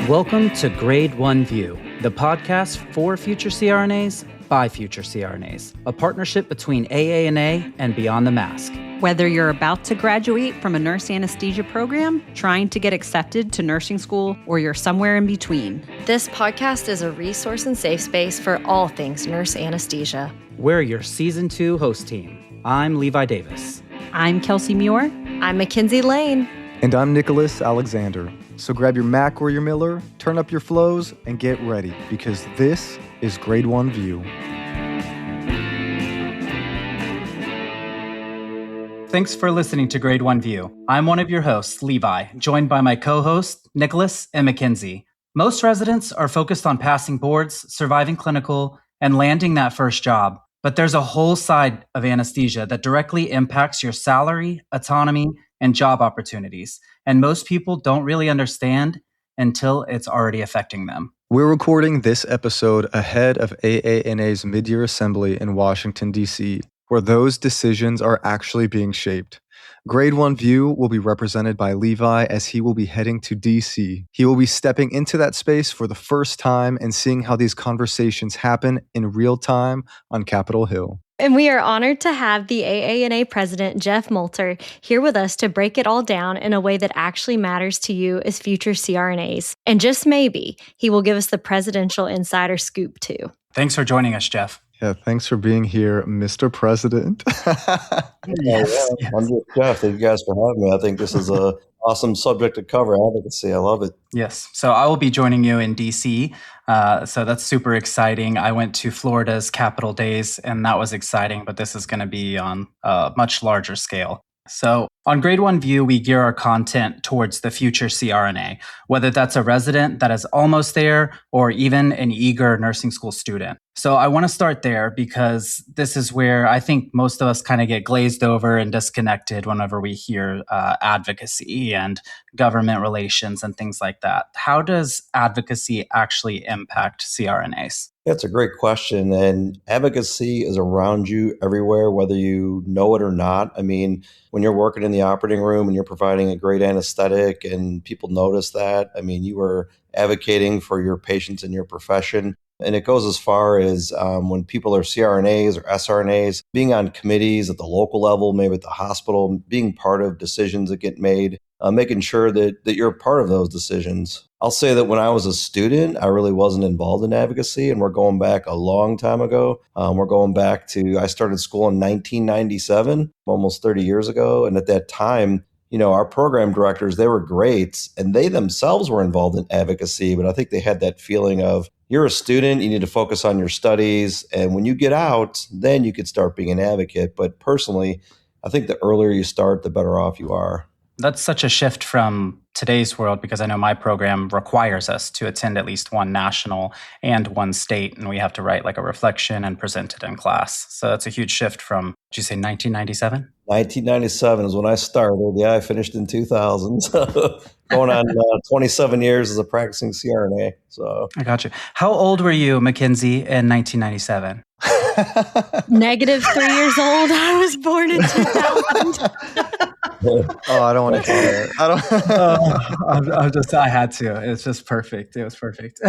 Welcome to Grade 1 View, the podcast for future CRNAs by future CRNAs, a partnership between AANA and Beyond the Mask. Whether you're about to graduate from a nurse anesthesia program, trying to get accepted to nursing school, or you're somewhere in between, this podcast is a resource and safe space for all things nurse anesthesia. We're your Season 2 host team. I'm Levi Davis. I'm Kelsey Muir. I'm Mackenzie Lane. And I'm Nicholas Alexander. So grab your Mac or your Miller, turn up your flows, and get ready, because this is Grade 1 View. Thanks for listening to Grade 1 View. I'm one of your hosts, Levi, joined by my co-hosts, Nicholas and Mackenzie. Most residents are focused on passing boards, surviving clinical, and landing that first job. But there's a whole side of anesthesia that directly impacts your salary, autonomy, and job opportunities. And most people don't really understand until it's already affecting them. We're recording this episode ahead of AANA's mid-year assembly in Washington, D.C., where those decisions are actually being shaped. Grade 1 View will be represented by Levi as he will be heading to D.C. He will be stepping into that space for the first time and seeing how these conversations happen in real time on Capitol Hill. And we are honored to have the AANA president, Jeff Moulter, here with us to break it all down in a way that actually matters to you as future CRNAs. And just maybe, he will give us the presidential insider scoop too. Thanks for joining us, Jeff. Yeah, thanks for being here, Mr. President. Yes. I'm just Jeff. Thank you guys for having me. I think this is an awesome subject to cover, advocacy. I love it. Yes. So I will be joining you in DC. So that's super exciting. I went to Florida's Capitol Days, and that was exciting, but this is going to be on a much larger scale. So on Grade 1 View, we gear our content towards the future CRNA, whether that's a resident that is almost there or even an eager nursing school student. So I want to start there because this is where I think most of us kind of get glazed over and disconnected whenever we hear advocacy and government relations and things like that. How does advocacy actually impact CRNAs? That's a great question. And advocacy is around you everywhere, whether you know it or not. I mean, when you're working in the operating room and you're providing a great anesthetic and people notice that, I mean, you are advocating for your patients in your profession. And it goes as far as when people are CRNAs or SRNAs, being on committees at the local level, maybe at the hospital, being part of decisions that get made, making sure that you're a part of those decisions. I'll say that when I was a student, I really wasn't involved in advocacy, and we're going back a long time ago. We're going back to, I started school in 1997, almost 30 years ago. And at that time, you know, our program directors, they were great, and they themselves were involved in advocacy, but I think they had that feeling of, you're a student, you need to focus on your studies, and when you get out, then you could start being an advocate. But personally, I think the earlier you start, the better off you are. That's such a shift from today's world, because I know my program requires us to attend at least one national and one state, and we have to write like a reflection and present it in class. So that's a huge shift from, did you say 1997? 1997 is when I started. Yeah, I finished in 2000. So going on 27 years as a practicing CRNA. So I got you. How old were you, Mackenzie, in 1997? Negative 3 years old. I was born in 2000. Oh, I don't want to hear it. I had to. It's just perfect. It was perfect.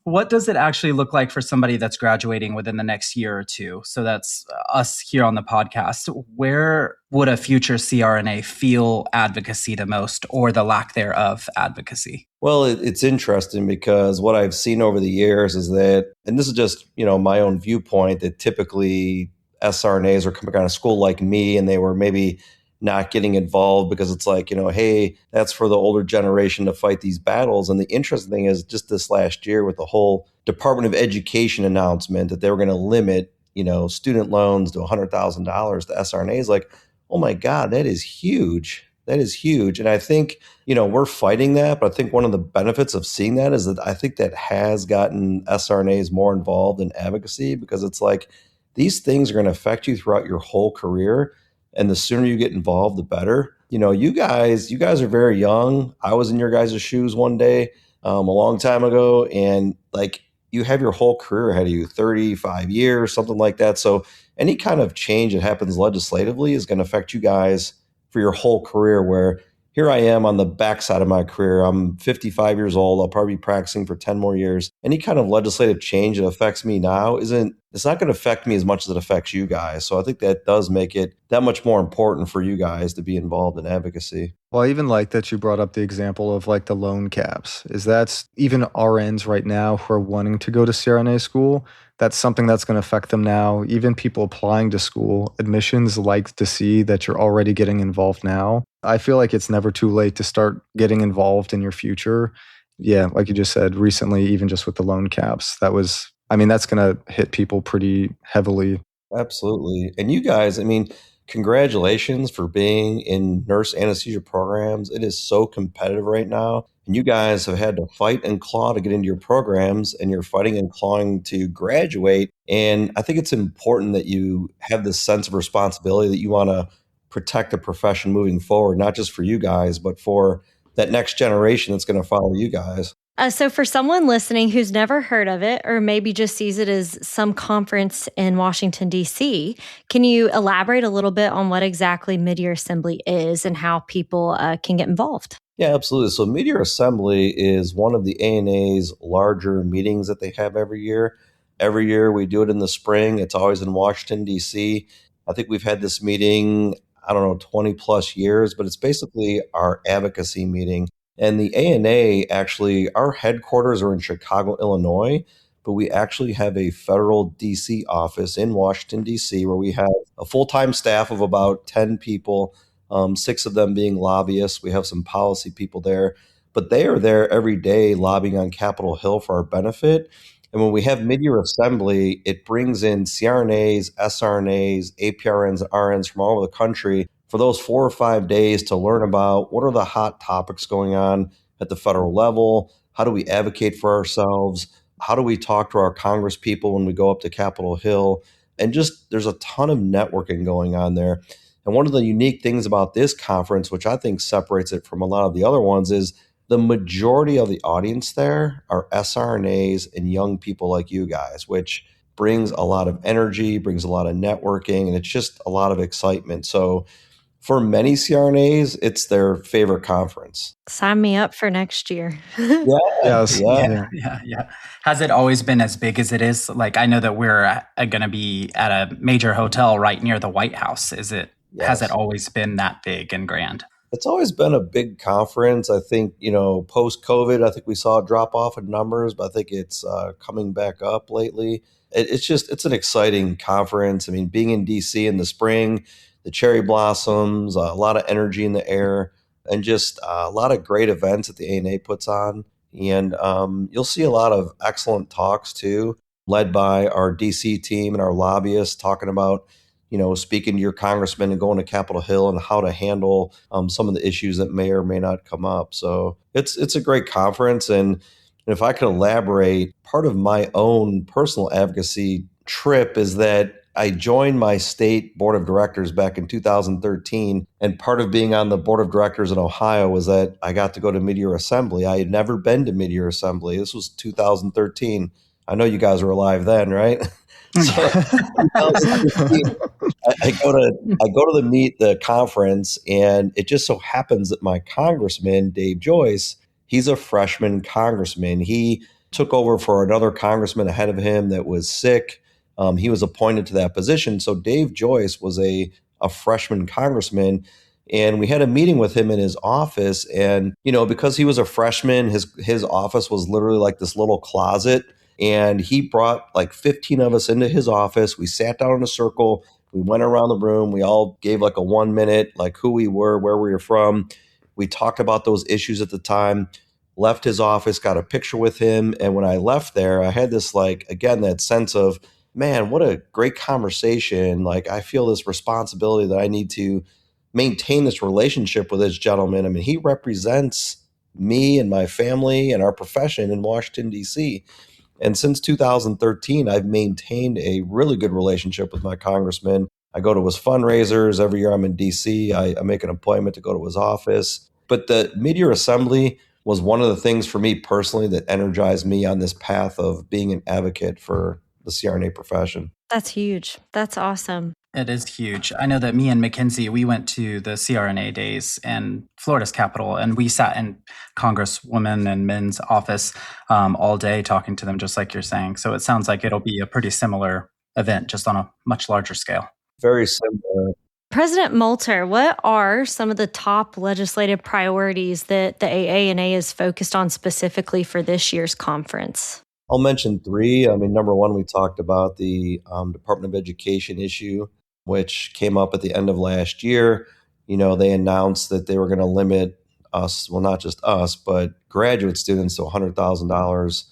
What does it actually look like for somebody that's graduating within the next year or two? So that's us here on the podcast. Where would a future CRNA feel advocacy the most, or the lack thereof advocacy? Well, it's interesting because what I've seen over the years is that, and this is just, you know, my own viewpoint, that typically SRNAs are coming out of school like me, and they were maybe not getting involved because it's like, you know, hey, that's for the older generation to fight these battles. And the interesting thing is, just this last year with the whole Department of Education announcement that they were going to limit, you know, student loans to $100,000 to SRNAs, like, oh my God, that is huge. That is huge. And I think, you know, we're fighting that, but I think one of the benefits of seeing that is that I think that has gotten SRNAs more involved in advocacy, because it's like, these things are going to affect you throughout your whole career. And the sooner you get involved, the better. You know, you guys are very young. I was in your guys' shoes one day, a long time ago. And like, you have your whole career ahead of you, 35 years, something like that. So any kind of change that happens legislatively is going to affect you guys for your whole career, where here I am on the backside of my career. I'm 55 years old. I'll probably be practicing for 10 more years. Any kind of legislative change that affects me now it's not going to affect me as much as it affects you guys. So I think that does make it that much more important for you guys to be involved in advocacy. Well, I even like that you brought up the example of like the loan caps. Is that's even RNs right now who are wanting to go to CRNA school? That's something that's going to affect them now. Even people applying to school, admissions like to see that you're already getting involved now. I feel like it's never too late to start getting involved in your future. Yeah, like you just said, recently, even just with the loan caps, that's going to hit people pretty heavily. Absolutely. And you guys, congratulations for being in nurse anesthesia programs. It is so competitive right now. And you guys have had to fight and claw to get into your programs, and you're fighting and clawing to graduate. And I think it's important that you have this sense of responsibility that you want to protect the profession moving forward, not just for you guys, but for that next generation that's going to follow you guys. So, for someone listening who's never heard of it or maybe just sees it as some conference in Washington, D.C., can you elaborate a little bit on what exactly Mid-Year Assembly is and how people can get involved? Yeah, absolutely. So Mid-Year Assembly is one of the ANA's larger meetings that they have every year. Every year we do it in the spring. It's always in Washington, D.C. I think we've had this meeting, 20 plus years, but it's basically our advocacy meeting. And the ANA actually, our headquarters are in Chicago, Illinois, but we actually have a federal DC office in Washington, DC, where we have a full-time staff of about 10 people, 6 of them being lobbyists. We have some policy people there, but they are there every day lobbying on Capitol Hill for our benefit. And when we have mid-year assembly, it brings in CRNAs, SRNAs, APRNs, and RNs from all over the country for those 4 or 5 days to learn about what are the hot topics going on at the federal level. How do we advocate for ourselves? How do we talk to our Congress people when we go up to Capitol Hill? And just there's a ton of networking going on there. And one of the unique things about this conference, which I think separates it from a lot of the other ones, is the majority of the audience there are SRNAs and young people like you guys, which brings a lot of energy, brings a lot of networking, and it's just a lot of excitement. So for many CRNAs, it's their favorite conference. Sign me up for next year. Yeah, Yes. yeah. Yeah. Has it always been as big as it is? Like, I know that we're going to be at a major hotel right near the White House. Has it Yes. always been that big and grand? It's always been a big conference. I think, post COVID, I think we saw a drop off in numbers, but I think it's coming back up lately. It's an exciting conference. Being in DC in the spring, the cherry blossoms, a lot of energy in the air, and just a lot of great events that the ANA puts on. And you'll see a lot of excellent talks too, led by our DC team and our lobbyists talking about speaking to your congressman and going to Capitol Hill and how to handle some of the issues that may or may not come up. So it's a great conference. And if I could elaborate, part of my own personal advocacy trip is that I joined my state board of directors back in 2013. And part of being on the board of directors in Ohio was that I got to go to Mid-Year Assembly. I had never been to Mid-Year Assembly. This was 2013. I know you guys were alive then, right? So 2013, I go to the conference, and it just so happens that my congressman, Dave Joyce, he's a freshman congressman. He took over for another congressman ahead of him that was sick. He was appointed to that position. So Dave Joyce was a freshman congressman. And we had a meeting with him in his office. And, because he was a freshman, his office was literally like this little closet. And he brought like 15 of us into his office. We sat down in a circle. We went around the room. We all gave like a 1 minute, like who we were, where we were from. We talked about those issues at the time, left his office, got a picture with him. And when I left there, I had this that sense of, man, what a great conversation. Like, I feel this responsibility that I need to maintain this relationship with this gentleman. He represents me and my family and our profession in Washington, D.C. And since 2013, I've maintained a really good relationship with my congressman. I go to his fundraisers. Every year I'm in D.C., I make an appointment to go to his office. But the Mid-Year Assembly was one of the things for me personally that energized me on this path of being an advocate for the CRNA profession. That's huge. That's awesome. It is huge. I know that me and Mackenzie, we went to the CRNA days in Florida's capital, and we sat in Congresswomen and men's office all day talking to them, just like you're saying. So it sounds like it'll be a pretty similar event, just on a much larger scale. Very similar. President Moulter, what are some of the top legislative priorities that the AANA is focused on specifically for this year's conference? I'll mention three. I mean, number one, we talked about the Department of Education issue, which came up at the end of last year. They announced that they were going to limit us, well, not just us, but graduate students to $100,000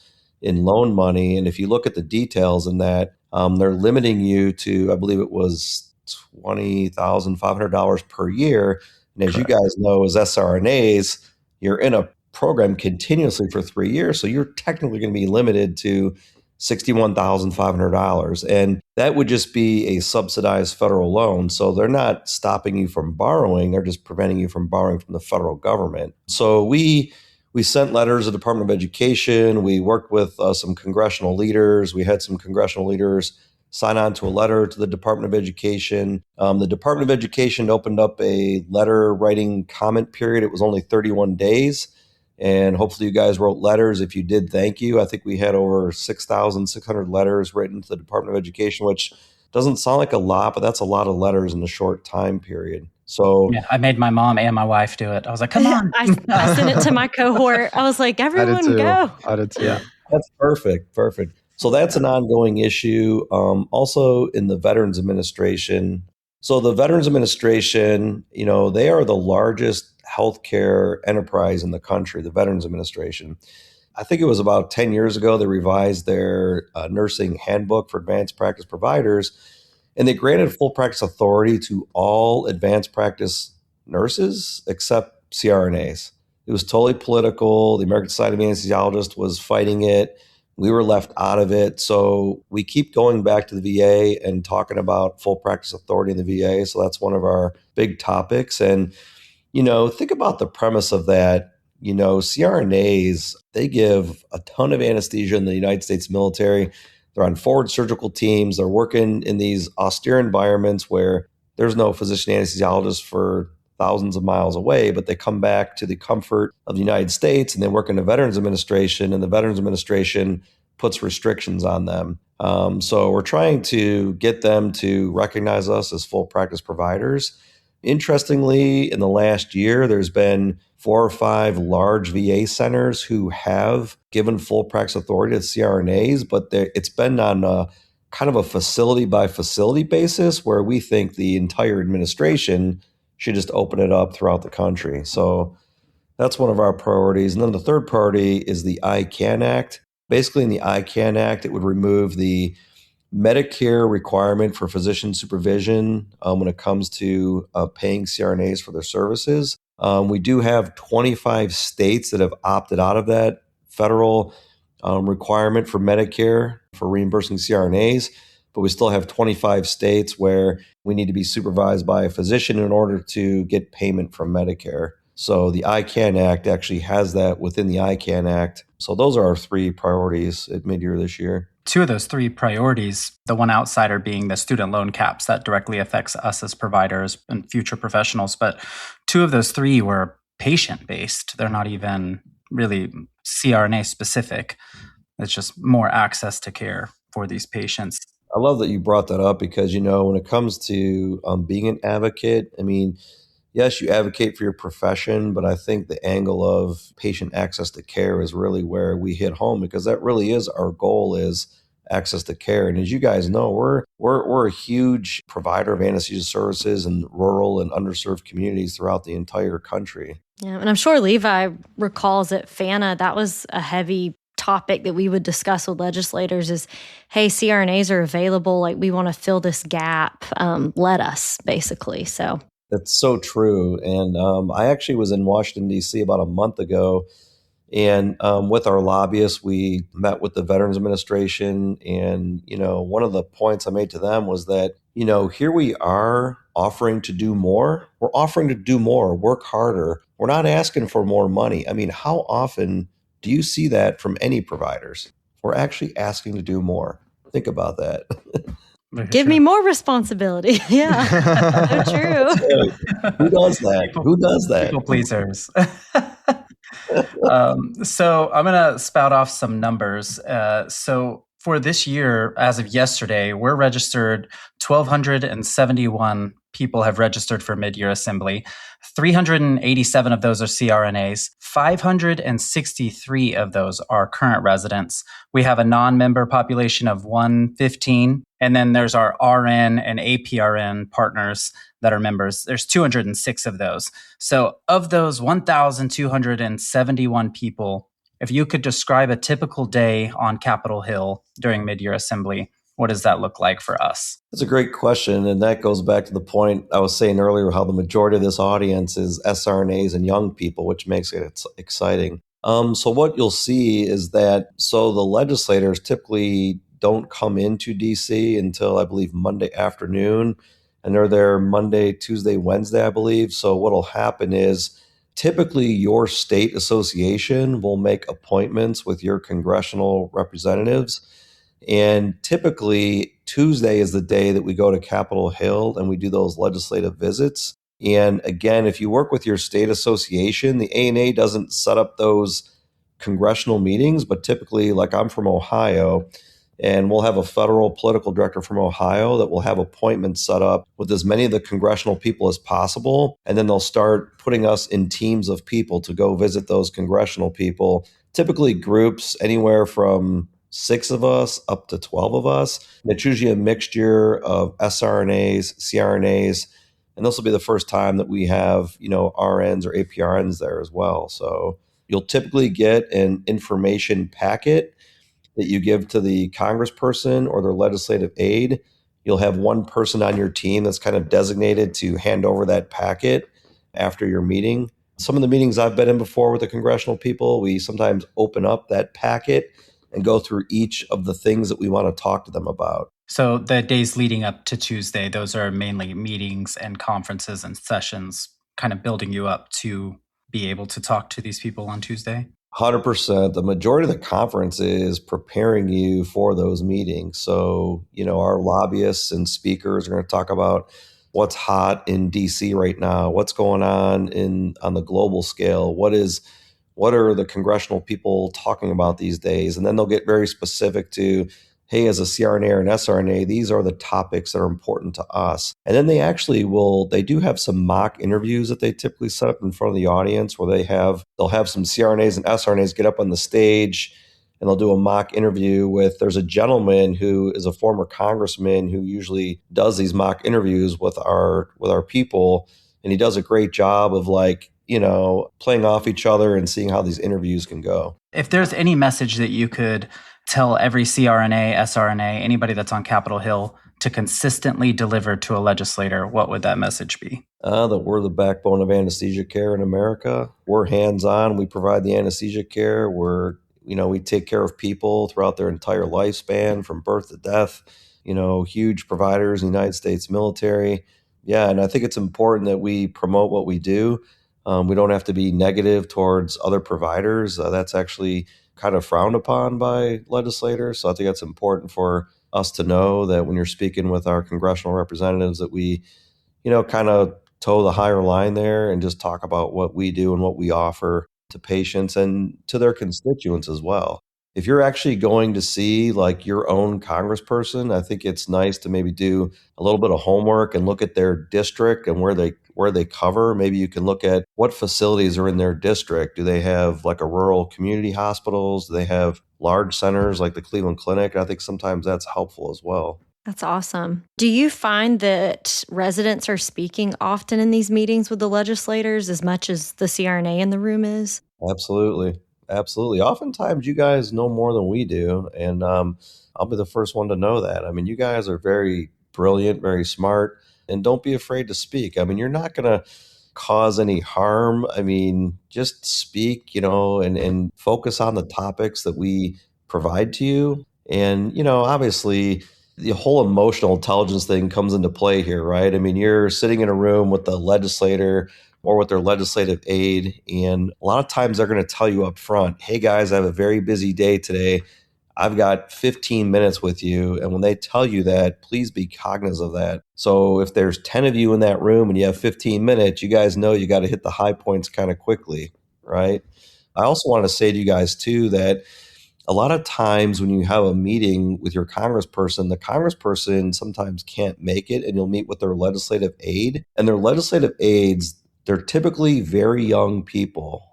in loan money. And if you look at the details in that, they're limiting you to, I believe it was $20,500 per year. And as you guys know, as SRNAs, you're in a program continuously for 3 years. So you're technically going to be limited to $61,500. And that would just be a subsidized federal loan. So they're not stopping you from borrowing. They're just preventing you from borrowing from the federal government. So we sent letters to the Department of Education. We worked with some congressional leaders. We had some congressional leaders sign on to a letter to the Department of Education. The Department of Education opened up a letter writing comment period. It was only 31 days. And hopefully you guys wrote letters. If you did, thank you. I think we had over 6,600 letters written to the Department of Education, which doesn't sound like a lot, but that's a lot of letters in a short time period. So yeah, I made my mom and my wife do it. I was like, come on. I sent it to my cohort. I was like, everyone go. I did too. Yeah. that's perfect. So that's an ongoing issue. Also in the Veterans Administration. So the Veterans Administration, they are the largest healthcare enterprise in the country, the Veterans Administration. I think it was about 10 years ago, they revised their nursing handbook for advanced practice providers, and they granted full practice authority to all advanced practice nurses except CRNAs. It was totally political. The American Society of Anesthesiologists was fighting it. We were left out of it. So we keep going back to the VA and talking about full practice authority in the VA. So that's one of our big topics. And think about the premise of that. CRNAs, they give a ton of anesthesia in the United States military. They're on forward surgical teams. They're working in these austere environments where there's no physician anesthesiologist for thousands of miles away, but they come back to the comfort of the United States and they work in the Veterans Administration, and the Veterans Administration puts restrictions on them. So we're trying to get them to recognize us as full practice providers. Interestingly, in the last year, there's been 4 or 5 large VA centers who have given full practice authority to CRNAs, but it's been on a kind of a facility by facility basis where we think the entire administration should just open it up throughout the country. So that's one of our priorities. And then the third priority is the ICAN Act. Basically, in the ICAN Act, it would remove the Medicare requirement for physician supervision when it comes to paying CRNAs for their services. We do have 25 states that have opted out of that federal requirement for Medicare for reimbursing CRNAs, but we still have 25 states where we need to be supervised by a physician in order to get payment from Medicare. So the ICAN Act actually has that within the ICAN Act. So those are our 3 priorities at mid-year this year. 2 of those 3 priorities, the one outsider being the student loan caps that directly affects us as providers and future professionals. But 2 of those 3 were patient-based. They're not even really CRNA specific. It's just more access to care for these patients. I love that you brought that up because, when it comes to being an advocate, I mean, yes, you advocate for your profession, but I think the angle of patient access to care is really where we hit home, because that really is our goal, is access to care. And as you guys know, we're a huge provider of anesthesia services in rural and underserved communities throughout the entire country. Yeah, and I'm sure Levi recalls at FANA, that was a heavy topic that we would discuss with legislators is, hey, CRNAs are available. Like, we want to fill this gap. Let us, basically. So that's so true. And I actually was in Washington, D.C. about a month ago. And with our lobbyists, we met with the Veterans Administration. And, one of the points I made to them was that, here we are offering to do more. We're offering to do more, work harder. We're not asking for more money. I mean, how often do you see that from any providers? We're actually asking to do more. Think about that. Give me more responsibility. Yeah, so true. Who does that? Who does that? People pleasers. So I'm going to spout off some numbers. So for this year, as of yesterday, we're registered 1,271 people have registered for mid-year assembly. 387 of those are CRNAs. 563 of those are current residents. We have a non-member population of 115, and then there's our RN and APRN partners that are members. There's 206 of those. So of those 1,271 people, if you could describe a typical day on Capitol Hill during mid-year assembly, what does that look like for us? That's a great question. And that goes back to the point I was saying earlier, how the majority of this audience is SRNAs and young people, which makes it exciting. So what you'll see is that, so the legislators typically don't come into DC until, I believe, Monday afternoon. And they're there Monday, Tuesday, Wednesday, I believe. So what'll happen is typically your state association will make appointments with your congressional representatives. And typically Tuesday is the day that we go to Capitol Hill and we do those legislative visits. And again, if you work with your state association, the ANA doesn't set up those congressional meetings, but typically, like I'm from Ohio, and we'll have a federal political director from Ohio that will have appointments set up with as many of the congressional people as possible. And then they'll start putting us in teams of people to go visit those congressional people, typically groups anywhere from 6 of us up to 12 of us. And it's usually a mixture of SRNAs, CRNAs, and this will be the first time that we have, RNs or APRNs there as well. So you'll typically get an information packet that you give to the congressperson or their legislative aide. You'll have one person on your team that's kind of designated to hand over that packet after your meeting. Some of the meetings I've been in before with the congressional people, we sometimes open up that packet and go through each of the things that we want to talk to them about. So the days leading up to Tuesday, those are mainly meetings and conferences and sessions, kind of building you up to be able to talk to these people on Tuesday? 100%. The majority of the conference is preparing you for those meetings. So, our lobbyists and speakers are going to talk about what's hot in DC right now, what's going on on the global scale, what are the congressional people talking about these days? And then they'll get very specific to, hey, as a CRNA or an SRNA, these are the topics that are important to us. And then they do have some mock interviews that they typically set up in front of the audience where they'll have some CRNAs and SRNAs get up on the stage and they'll do a mock interview there's a gentleman who is a former congressman who usually does these mock interviews with our people. And he does a great job of playing off each other and seeing how these interviews can go. If there's any message that you could tell every CRNA, SRNA, anybody that's on Capitol Hill to consistently deliver to a legislator, what would that message be? That we're the backbone of anesthesia care in America. We're hands-on. We provide the anesthesia care. We take care of people throughout their entire lifespan from birth to death, huge providers in the United States military. Yeah, and I think it's important that we promote what we do. We don't have to be negative towards other providers. That's actually kind of frowned upon by legislators. So I think that's important for us to know that when you're speaking with our congressional representatives that we, kind of toe the higher line there and just talk about what we do and what we offer to patients and to their constituents as well. If you're actually going to see your own congressperson, I think it's nice to maybe do a little bit of homework and look at their district and where they cover. Maybe you can look at what facilities are in their district. Do they have a rural community hospitals? Do they have large centers like the Cleveland Clinic? I think sometimes that's helpful as well. That's awesome. Do you find that residents are speaking often in these meetings with the legislators as much as the CRNA in the room is? Absolutely. Absolutely. Oftentimes you guys know more than we do. And I'll be the first one to know that. I mean, you guys are very brilliant, very smart, and don't be afraid to speak. I mean, you're not going to cause any harm. I mean, just speak, and focus on the topics that we provide to you. And, obviously the whole emotional intelligence thing comes into play here, right? I mean, you're sitting in a room with the legislator or with their legislative aide, and a lot of times they're going to tell you up front, hey guys, I have a very busy day today. I've got 15 minutes with you. And when they tell you that, please be cognizant of that. So if there's 10 of you in that room and you have 15 minutes, you guys know you got to hit the high points kind of quickly, right? I also want to say to you guys too that a lot of times when you have a meeting with your congressperson, the congressperson sometimes can't make it, and you'll meet with their legislative aide. And their legislative aides, they're typically very young people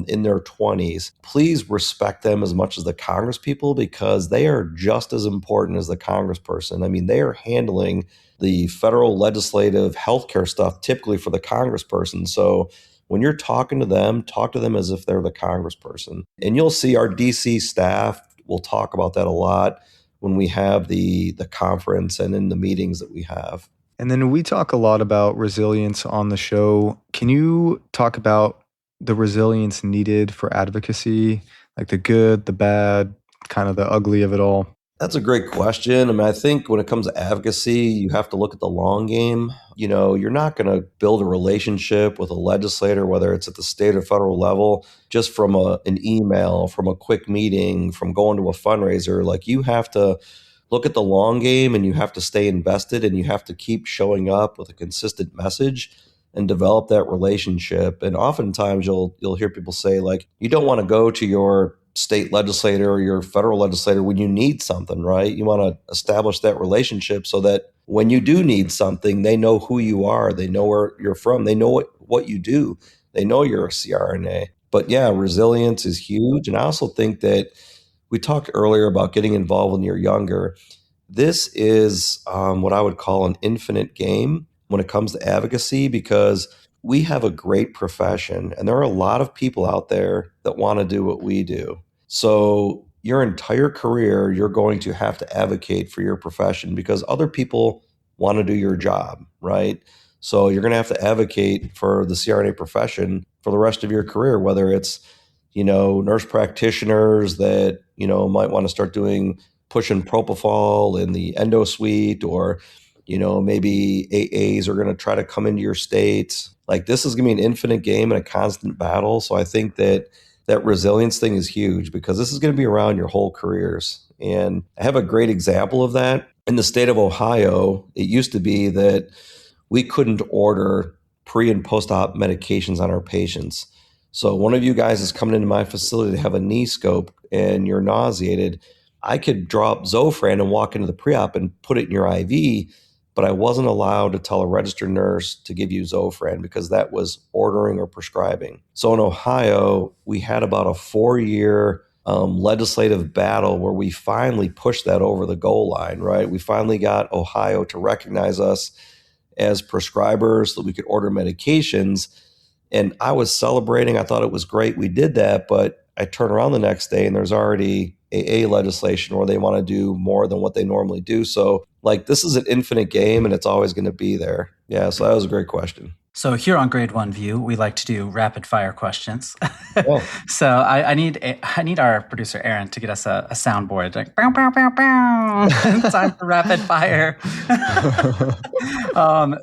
in their 20s. Please respect them as much as the congresspeople, because they are just as important as the congressperson. I mean, they are handling the federal legislative healthcare stuff typically for the congressperson. So when you're talking to them, talk to them as if they're the congressperson. And you'll see our DC staff will talk about that a lot when we have the conference and in the meetings that we have. And then we talk a lot about resilience on the show. Can you talk about the resilience needed for advocacy, like the good, the bad, kind of the ugly of it all? That's a great question. I mean, I think when it comes to advocacy, you have to look at the long game. You're not going to build a relationship with a legislator, whether it's at the state or federal level, just from an email, from a quick meeting, from going to a fundraiser. Like, you have to look at the long game, and you have to stay invested, and you have to keep showing up with a consistent message and develop that relationship. And oftentimes you'll hear people say, like, you don't want to go to your state legislator or your federal legislator when you need something, right? You want to establish that relationship so that when you do need something, they know who you are. They know where you're from. They know what you do. They know you're a CRNA. But yeah, resilience is huge. And I also think that we talked earlier about getting involved when you're younger. This is what I would call an infinite game when it comes to advocacy, because we have a great profession, and there are a lot of people out there that want to do what we do. So your entire career, you're going to have to advocate for your profession because other people want to do your job, right? So you're going to have to advocate for the CRNA profession for the rest of your career, whether it's, nurse practitioners that, might want to start pushing propofol in the endo suite, or, maybe AAs are going to try to come into your state. Like, this is going to be an infinite game and a constant battle. So I think that resilience thing is huge, because this is going to be around your whole careers. And I have a great example of that. In the state of Ohio, it used to be that we couldn't order pre and post-op medications on our patients. So one of you guys is coming into my facility to have a knee scope and you're nauseated. I could draw up Zofran and walk into the pre-op and put it in your IV, but I wasn't allowed to tell a registered nurse to give you Zofran because that was ordering or prescribing. So in Ohio, we had about a 4-year legislative battle where we finally pushed that over the goal line, right? We finally got Ohio to recognize us as prescribers so that we could order medications. And I was celebrating. I thought it was great we did that, but I turn around the next day and there's already AA legislation where they want to do more than what they normally do. So this is an infinite game, and it's always going to be there. Yeah, so that was a great question. So here on Grade 1 View, we like to do rapid fire questions. Oh. So I need our producer Aaron to get us a soundboard, like bow, bow, bow, bow. Time for rapid fire.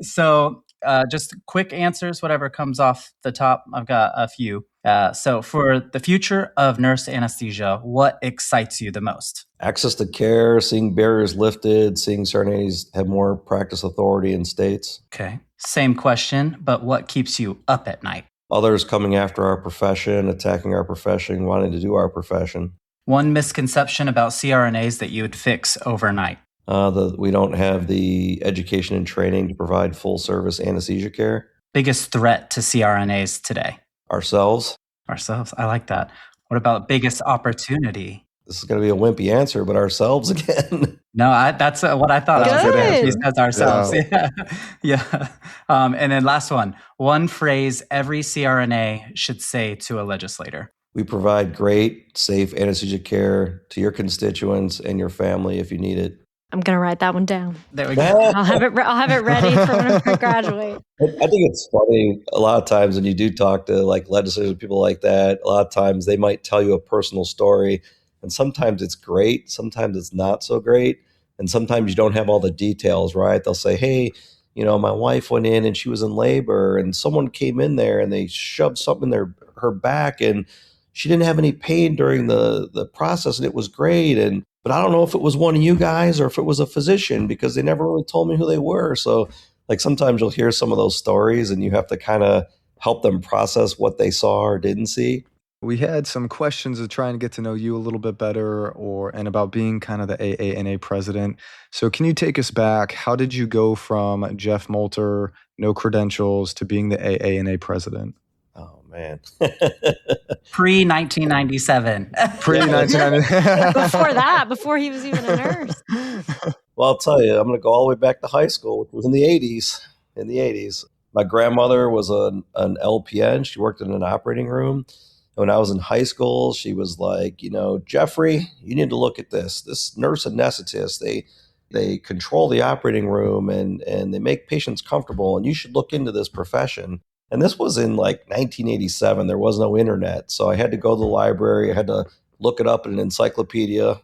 So just quick answers, whatever comes off the top. I've got a few. So for the future of nurse anesthesia, what excites you the most? Access to care, seeing barriers lifted, seeing CRNAs have more practice authority in states. Okay. Same question, but what keeps you up at night? Others coming after our profession, attacking our profession, wanting to do our profession. One misconception about CRNAs that you would fix overnight? We don't have the education and training to provide full service anesthesia care. Biggest threat to CRNAs today? Ourselves. I like that. What about biggest opportunity? This is going to be a wimpy answer, but ourselves again. No, that's what I thought. He says ourselves. Yeah. And then last one. One phrase every CRNA should say to a legislator. We provide great, safe anesthesia care to your constituents and your family if you need it. I'm going to write that one down. There we go. I'll have it ready for when I graduate. I think it's funny. A lot of times when you do talk to legislators, people like that, a lot of times they might tell you a personal story. And sometimes it's great. Sometimes it's not so great. And sometimes you don't have all the details, right? They'll say, hey, my wife went in and she was in labor and someone came in there and they shoved something in her back and she didn't have any pain during the process and it was great. But I don't know if it was one of you guys or if it was a physician because they never really told me who they were. So like sometimes you'll hear some of those stories and you have to kind of help them process what they saw or didn't see. We had some questions to try and get to know you a little bit better and about being kind of the AANA president. So can you take us back? How did you go from Jeff Moulter, no credentials, to being the AANA president? Oh, man. Pre-1997. Pre-1990. Before he was even a nurse. Well, I'll tell you, I'm going to go all the way back to high school, which was in the 80s. In the 80s. My grandmother was an LPN. She worked in an operating room. When I was in high school, she was like, Jeffrey, you need to look at this. This nurse anesthetist, they control the operating room and they make patients comfortable, and you should look into this profession. And this was in like 1987. There was no internet. So I had to go to the library. I had to look it up in an encyclopedia,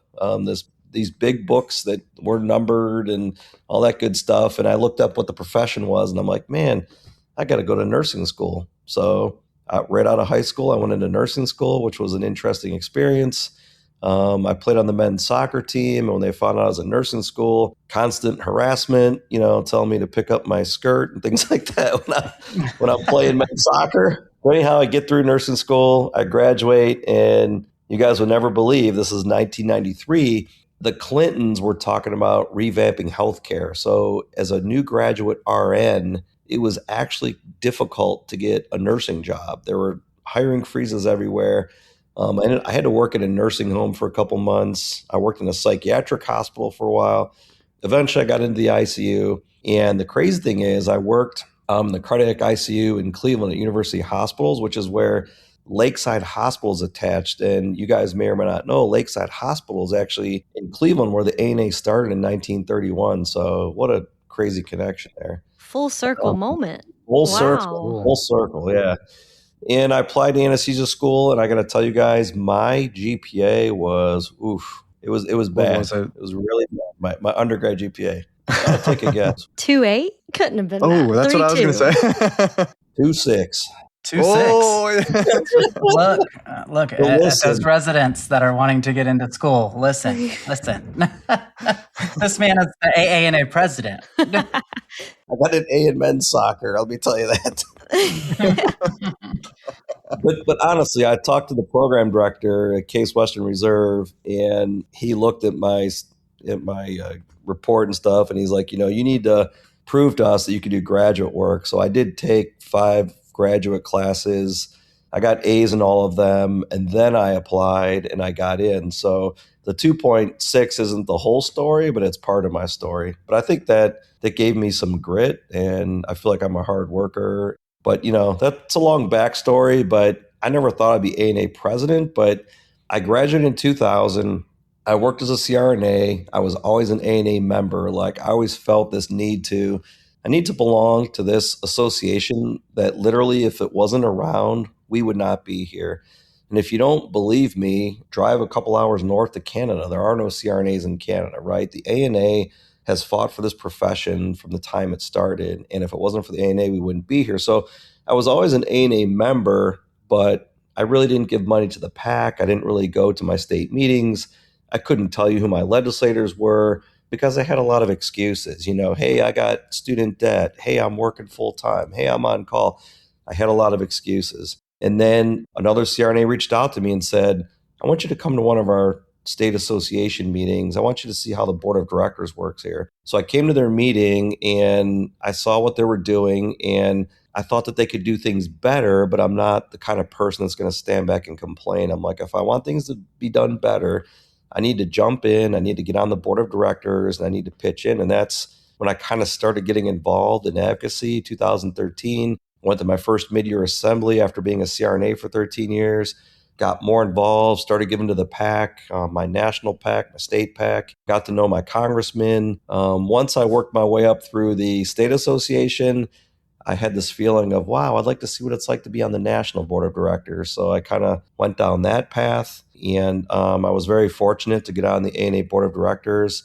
these big books that were numbered and all that good stuff. And I looked up what the profession was, and I'm like, man, I got to go to nursing school. So right out of high school, I went into nursing school, which was an interesting experience. I played on the men's soccer team. And when they found out I was in nursing school, constant harassment, telling me to pick up my skirt and things like that when I'm playing men's soccer. But anyhow, I get through nursing school, I graduate, and you guys would never believe this is 1993. The Clintons were talking about revamping healthcare. So as a new graduate RN, it was actually difficult to get a nursing job. There were hiring freezes everywhere. And I had to work at a nursing home for a couple months. I worked in a psychiatric hospital for a while. Eventually, I got into the ICU. And the crazy thing is I worked the cardiac ICU in Cleveland at University Hospitals, which is where Lakeside Hospital is attached. And you guys may or may not know, Lakeside Hospital is actually in Cleveland where the ANA started in 1931. So what a crazy connection there. Full circle moment. Full Wow. circle, yeah. And I applied to anesthesia school, and I got to tell you guys, my GPA was, it was bad. Was it? It was really bad. My undergrad GPA. I'll take a guess. 2.8? Couldn't have been Oh, that. that's what I was going to say. 2.6. 2.6. Oh, Look, at those residents that are wanting to get into school, listen. This man is the AANA president. I got an A in men's soccer, let me tell you that. But honestly, I talked to the program director at Case Western Reserve, and he looked at my report and stuff, and he's like, you need to prove to us that you can do graduate work. So I did take 5 graduate classes. I got A's in all of them, and then I applied and I got in. So the 2.6 isn't the whole story, but it's part of my story. But I think that gave me some grit, and I feel like I'm a hard worker. But, that's a long backstory, but I never thought I'd be ANA president. But I graduated in 2000. I worked as a CRNA. I was always an ANA member. Like, I always felt this I need to belong to this association that literally, if it wasn't around, we would not be here. And if you don't believe me, drive a couple hours north to Canada. There are no CRNAs in Canada, right? The ANA has fought for this profession from the time it started. And if it wasn't for the ANA, we wouldn't be here. So I was always an ANA member, but I really didn't give money to the PAC. I didn't really go to my state meetings. I couldn't tell you who my legislators were because I had a lot of excuses. Hey, I got student debt. Hey, I'm working full time. Hey, I'm on call. I had a lot of excuses. And then another CRNA reached out to me and said, I want you to come to one of our state association meetings. I want you to see how the board of directors works here. So I came to their meeting and I saw what they were doing, and I thought that they could do things better, but I'm not the kind of person that's going to stand back and complain. I'm like, if I want things to be done better, I need to jump in, I need to get on the board of directors, and I need to pitch in. And that's when I kind of started getting involved in advocacy, 2013. Went to my first mid-year assembly after being a CRNA for 13 years, got more involved, started giving to the PAC, my national PAC, my state PAC, got to know my congressmen. Once I worked my way up through the state association, I had this feeling of, wow, I'd like to see what it's like to be on the national board of directors. So I kind of went down that path. And I was very fortunate to get on the ANA board of directors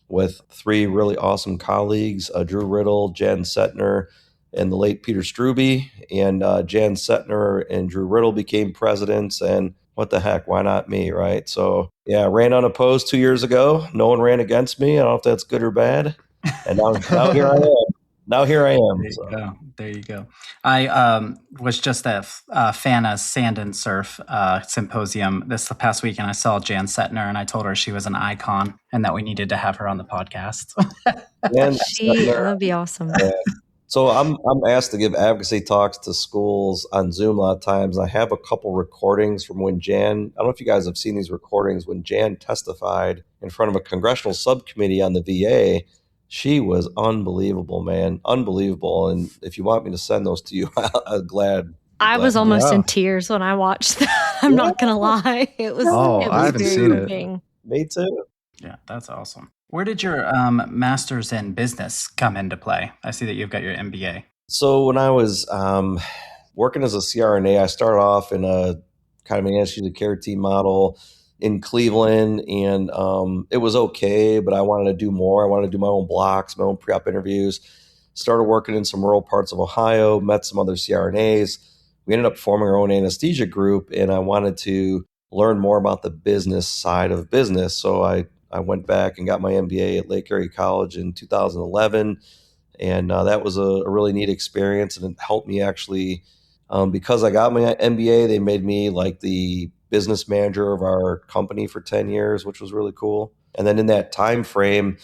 with 3 really awesome colleagues, Drew Riddle, Jan Setner, and the late Peter Struby. And Jan Setner and Drew Riddle became presidents. And what the heck? Why not me, right? So yeah, ran unopposed 2 years ago. No one ran against me. I don't know if that's good or bad. And now here I am. Now here I am. There you So. go. There you go. I was just at FANA's Sand and Surf symposium this past week, and I saw Jan Setner, and I told her she was an icon and that we needed to have her on the podcast. And That'd be awesome. yeah. So I'm asked to give advocacy talks to schools on Zoom a lot of times. I have a couple recordings from when Jan, I don't know if you guys have seen these recordings, when Jan testified in front of a congressional subcommittee on the VA. She was unbelievable, man. Unbelievable. And if you want me to send those to you, I'm glad. I was almost in tears when I watched that. I'm not going to lie. It was, I haven't very seen it. moving. Me too. Yeah, that's awesome. Where did your master's in business come into play? I see that you've got your MBA. So when I was working as a CRNA, I started off in a kind of an anesthesia care team model in Cleveland, and it was okay, but I wanted to do more. I wanted to do my own blocks, my own pre-op interviews. Started working in some rural parts of Ohio, met some other CRNAs. We ended up forming our own anesthesia group, and I wanted to learn more about the business side of business. So I went back and got my MBA at Lake Erie College in 2011. And that was a really neat experience. And it helped me actually, because I got my MBA, they made me like the business manager of our company for 10 years, which was really cool. And then in that time frame,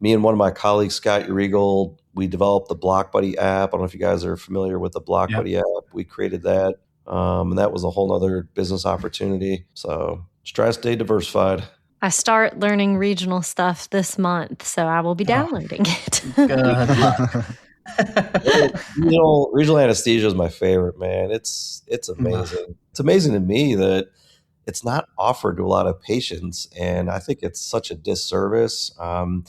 me and one of my colleagues, Scott Urigal, we developed the Block Buddy app. I don't know if you guys are familiar with the Block Buddy app. We created that. And that was a whole other business opportunity. So just try to stay diversified. I start learning regional stuff this month, so I will be downloading it. Good. Regional anesthesia is my favorite, man. It's amazing. It's amazing to me that it's not offered to a lot of patients, and I think it's such a disservice. And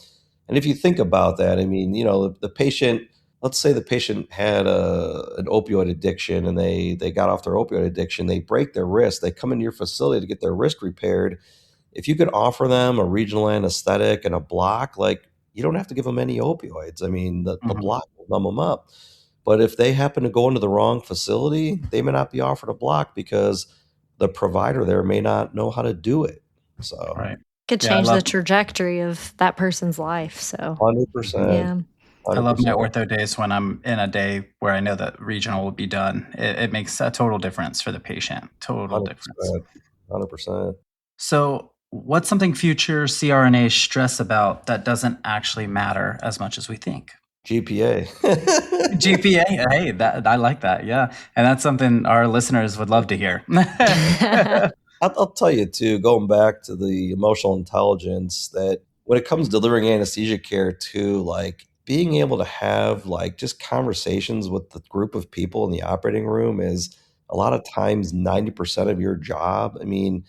if you think about that, I mean, the patient. Let's say the patient had an opioid addiction, and they got off their opioid addiction. They break their wrist. They come into your facility to get their wrist repaired. If you could offer them a regional anesthetic and a block, like, you don't have to give them any opioids. I mean, the block will numb them up. But if they happen to go into the wrong facility, they may not be offered a block because the provider there may not know how to do it. So Right. Could change the trajectory of that person's life. So 100%. Yeah. 100%. I love my ortho days when I'm in a day where I know that regional will be done. It makes a total difference for the patient. Total 100%. difference. 100%. So what's something future CRNAs stress about that doesn't actually matter as much as we think? GPA. GPA. Hey, I like that. Yeah. And that's something our listeners would love to hear. I'll tell you too, going back to the emotional intelligence, that when it comes to delivering anesthesia care too, like being able to have like just conversations with the group of people in the operating room is a lot of times 90% of your job. I mean,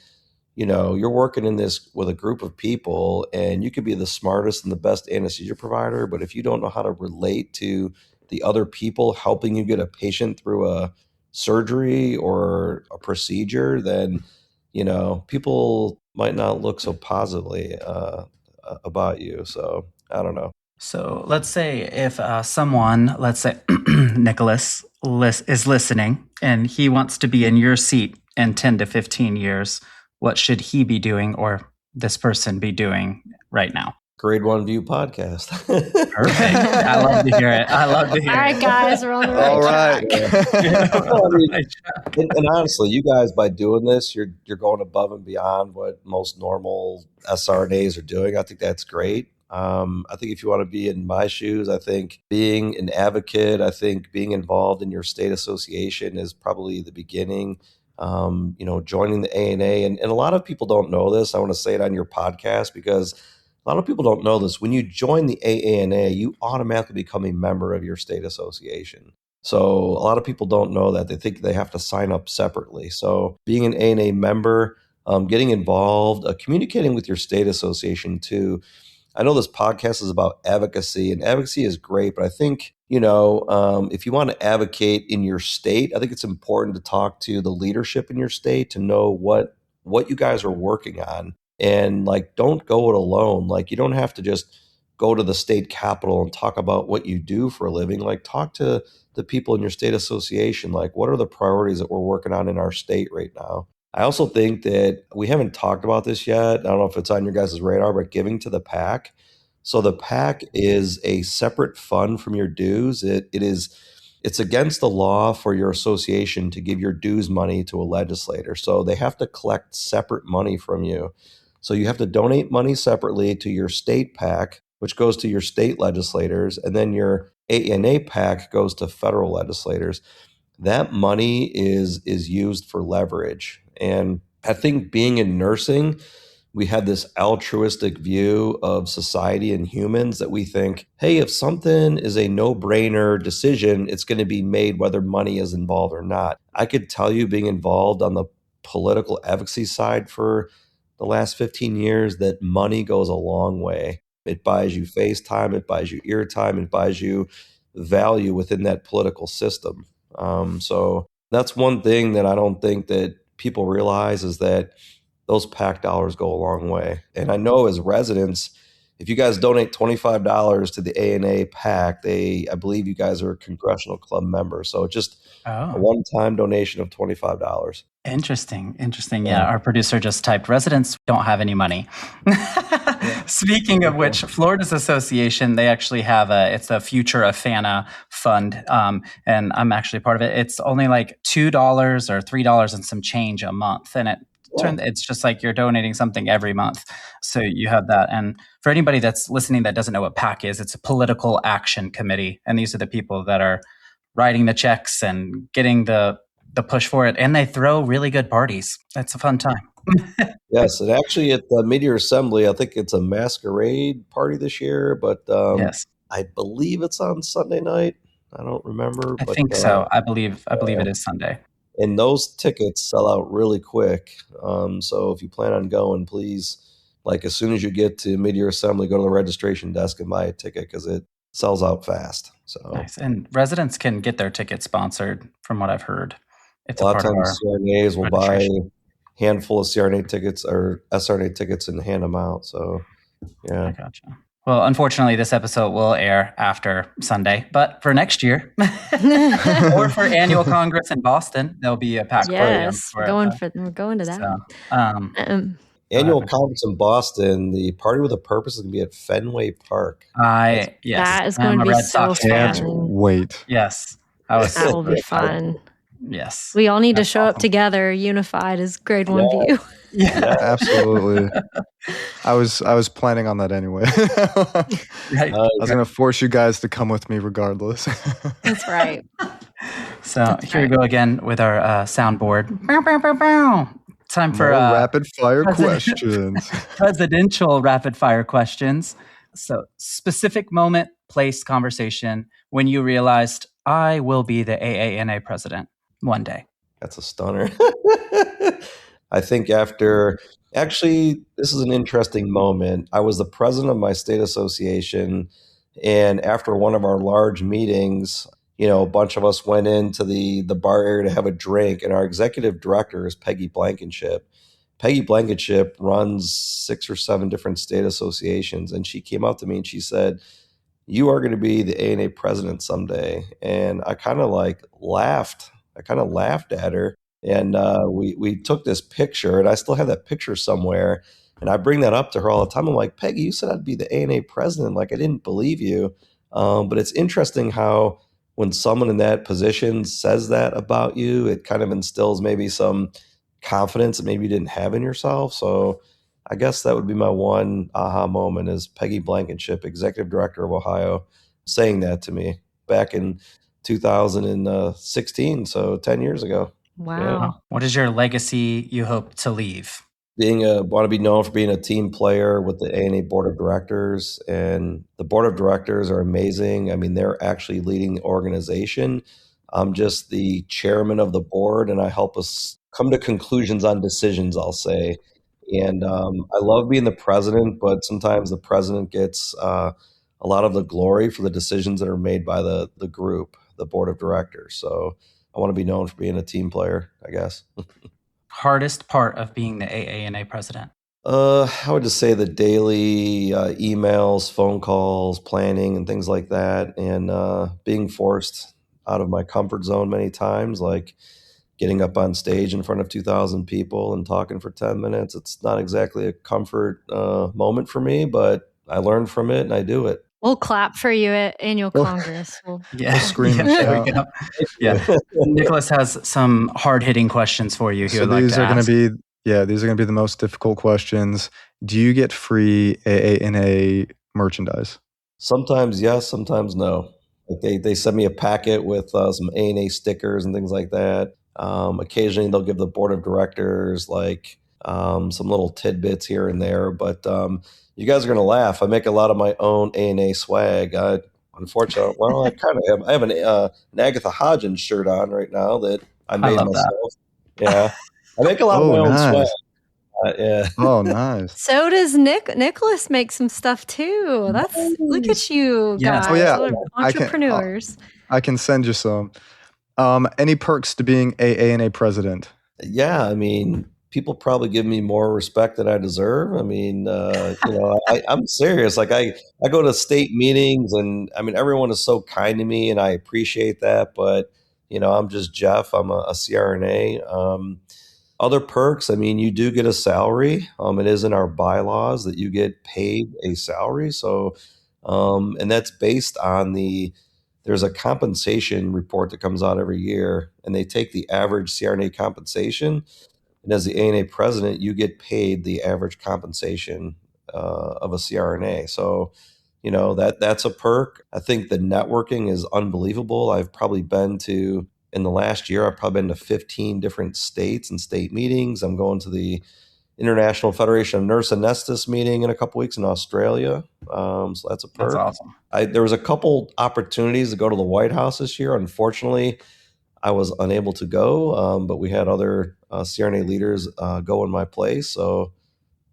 you're working in this with a group of people, and you could be the smartest and the best anesthesia provider, but if you don't know how to relate to the other people helping you get a patient through a surgery or a procedure, then people might not look so positively about you. So I don't know. So let's say if someone, let's say Nicholas is listening and he wants to be in your seat in 10 to 15 years, what should he be doing or this person be doing right now? Grade One View podcast. Perfect. I love to hear it. All right, guys, we're on the right track. And honestly, you guys, by doing this, you're going above and beyond what most normal SRNAs are doing. I think that's great. I think if you want to be in my shoes, I think being an advocate, I think being involved in your state association is probably the beginning. Joining the ANA, and a lot of people don't know this. I want to say it on your podcast because a lot of people don't know this. When you join the AANA, you automatically become a member of your state association. So a lot of people don't know that. They think they have to sign up separately. So being an ANA member, getting involved, communicating with your state association too. I know this podcast is about advocacy, and advocacy is great, but I think, if you want to advocate in your state, I think it's important to talk to the leadership in your state to know what you guys are working on. And like, don't go it alone. Like, you don't have to just go to the state capitol and talk about what you do for a living. Like, talk to the people in your state association. Like, what are the priorities that we're working on in our state right now? I also think that we haven't talked about this yet. I don't know if it's on your guys' radar, but giving to the PAC. So the PAC is a separate fund from your dues. It's against the law for your association to give your dues money to a legislator. So they have to collect separate money from you. So you have to donate money separately to your state PAC, which goes to your state legislators, and then your ANA PAC goes to federal legislators. That money is used for leverage. And I think being in nursing, we have this altruistic view of society and humans that we think, hey, if something is a no-brainer decision, it's going to be made whether money is involved or not. I could tell you, being involved on the political advocacy side for the last 15 years, that money goes a long way. It buys you face time, it buys you ear time, it buys you value within that political system. So that's one thing that I don't think that people realize, is that those PAC dollars go a long way. And I know as residents, if you guys donate $25 to the ANA PAC, I believe you guys are a Congressional Club member. So just a Oh, one-time donation of $25. interesting. Interesting. Yeah. Yeah, our producer just typed residents don't have any money. Speaking of which, Florida's association, they actually have it's a Future of FANA fund, and I'm actually part of it. It's only like $2 or $3 and some change a month, and it's just like you're donating something every month. So you have that. And for anybody that's listening that doesn't know what PAC is, it's a political action committee, and these are the people that are writing the checks and getting the push for it, and they throw really good parties. It's a fun time. Yes, and actually at the mid-year assembly, I think it's a masquerade party this year, but Yes, I believe it's on Sunday night. I don't remember, I but think so. I believe it is Sunday. and those tickets sell out really quick. So if you plan on going, please, like as soon as you get to mid-year assembly, go to the registration desk and buy a ticket, because it sells out fast. So Nice. And residents can get their tickets sponsored, from what I've heard. It's a a lot of part of times our CRNAs will buy registration. a handful of CRNA tickets or SRNA tickets and hand them out. So I yeah. gotcha. Well, unfortunately, this episode will air after Sunday, but for next year or for annual Congress in Boston, there'll be a PAC party. Yes, we're going to that. So, um, Um, go Annual ahead. conference in Boston, the Party with a Purpose is going to be at Fenway Park. Yes, that is I'm going a to be Red so Sox fan. Can't fun. wait. Yes, I was. That will be Yeah. fun. Yes, We all need to That's show up awesome. together, unified as grade one view. Yeah, Absolutely. I was planning on that anyway. right. I was going to force you guys to come with me regardless. That's right. So That's here we right. go again with our soundboard. Bow, bow, bow, bow. Time for More rapid fire president- questions. presidential rapid fire questions. So, specific moment, place, conversation when you realized I will be the AANA president one day. That's a stunner. I think actually, this is an interesting moment. I was the president of my state association, and after one of our large meetings, a bunch of us went into the bar area to have a drink, and our executive director is Peggy Blankenship. Peggy Blankenship runs 6 or 7 different state associations, and she came up to me and she said, "You are going to be the ANA president someday." And I kind of laughed. I kind of laughed at her. And we took this picture, and I still have that picture somewhere. And I bring that up to her all the time. I'm like, "Peggy, you said I'd be the ANA president. Like, I didn't believe you." But it's interesting how when someone in that position says that about you, it kind of instills maybe some confidence that maybe you didn't have in yourself. So I guess that would be my one aha moment, is Peggy Blankenship, executive director of Ohio, saying that to me back in 2016, so 10 years ago. Wow. What is your legacy you hope to leave? Want to be known for being a team player with the ANA board of directors, and the board of directors are amazing. I mean, they're actually leading the organization. I'm just the chairman of the board, and I help us come to conclusions on decisions, I'll say. And I love being the president, but sometimes the president gets a lot of the glory for the decisions that are made by the group, the board of directors. So I want to be known for being a team player, I guess. Hardest part of being the AANA president? I would just say the daily emails, phone calls, planning, and things like that, and being forced out of my comfort zone many times. Like, getting up on stage in front of 2,000 people and talking for 10 minutes. It's not exactly a comfort moment for me, but I learned from it and I do it. We'll clap for you at annual Congress. Yeah, scream and there we shout. go. Yeah, Nicholas has some hard-hitting questions for you. He So would like these to are going ask. to be, these are going to be the most difficult questions. Do you get free AANA merchandise? Sometimes yes, sometimes no. Like they send me a packet with some ANA stickers and things like that. Occasionally they'll give the board of directors like some little tidbits here and there. But you guys are going to laugh. I make a lot of my own ANA swag. Unfortunately, well, I kind of have. I have an Agatha Hodgins shirt on right now that I made love that. myself. Yeah, I make a lot of Oh, my own nice. swag. Yeah. Oh, nice. So does Nicholas make some stuff too. Look at you Yes. guys. Oh, yeah. What I can- entrepreneurs. I can send you some. Any perks to being AANA president? Yeah, I mean, people probably give me more respect than I deserve. I mean, I'm serious. Like I go to state meetings, and I mean, everyone is so kind to me, and I appreciate that. But I'm just Jeff. I'm a CRNA. Other perks, I mean, you do get a salary. It is in our bylaws that you get paid a salary. So, and that's based on there's a compensation report that comes out every year, and they take the average CRNA compensation. And as the ANA president, you get paid the average compensation of a CRNA. So, that's a perk. I think the networking is unbelievable. I've probably been to, in the last year, I've probably been to 15 different states and state meetings. I'm going to the International Federation of Nurse Anesthetists meeting in a couple weeks in Australia. So that's a perk. That's awesome. There was a couple opportunities to go to the White House this year. Unfortunately, I was unable to go, but we had other CRNA leaders go in my place. So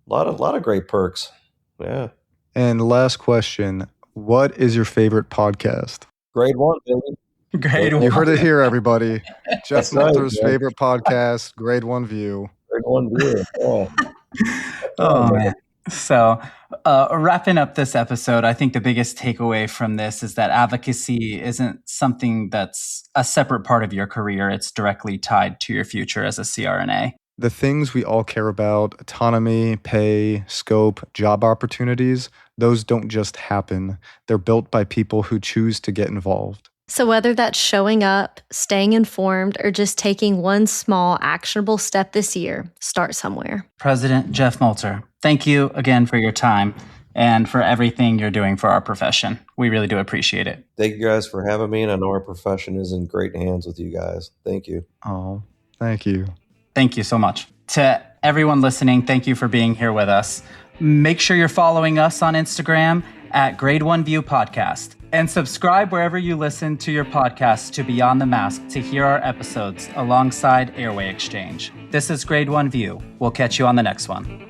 a lot of great perks. Yeah. And last question, what is your favorite podcast? Grade 1, baby. Grade You one. heard it here, everybody. Jeff That's right, Melter's man. favorite podcast, Grade 1 View. Grade 1 view. Yeah. Oh, man. So, wrapping up this episode, I think the biggest takeaway from this is that advocacy isn't something that's a separate part of your career. It's directly tied to your future as a CRNA. The things we all care about, autonomy, pay, scope, job opportunities, those don't just happen. They're built by people who choose to get involved. So whether that's showing up, staying informed, or just taking one small actionable step this year, start somewhere. President Jeff Molter, thank you again for your time and for everything you're doing for our profession. We really do appreciate it. Thank you guys for having me, and I know our profession is in great hands with you guys. Thank you. Oh, thank you. Thank you so much. To everyone listening, thank you for being here with us. Make sure you're following us on Instagram at Grade 1 View Podcast. And subscribe wherever you listen to your podcast to Beyond the Mask to hear our episodes alongside Airway Exchange. This is Grade 1 View. We'll catch you on the next one.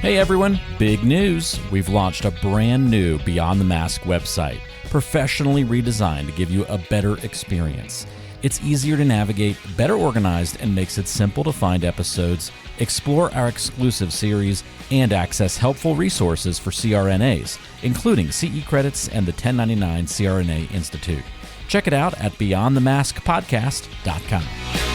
Hey everyone, big news! We've launched a brand new Beyond the Mask website, professionally redesigned to give you a better experience. It's easier to navigate, better organized, and makes it simple to find episodes, explore our exclusive series, and access helpful resources for CRNAs, including CE credits and the 1099 CRNA Institute. Check it out at beyondthemaskpodcast.com.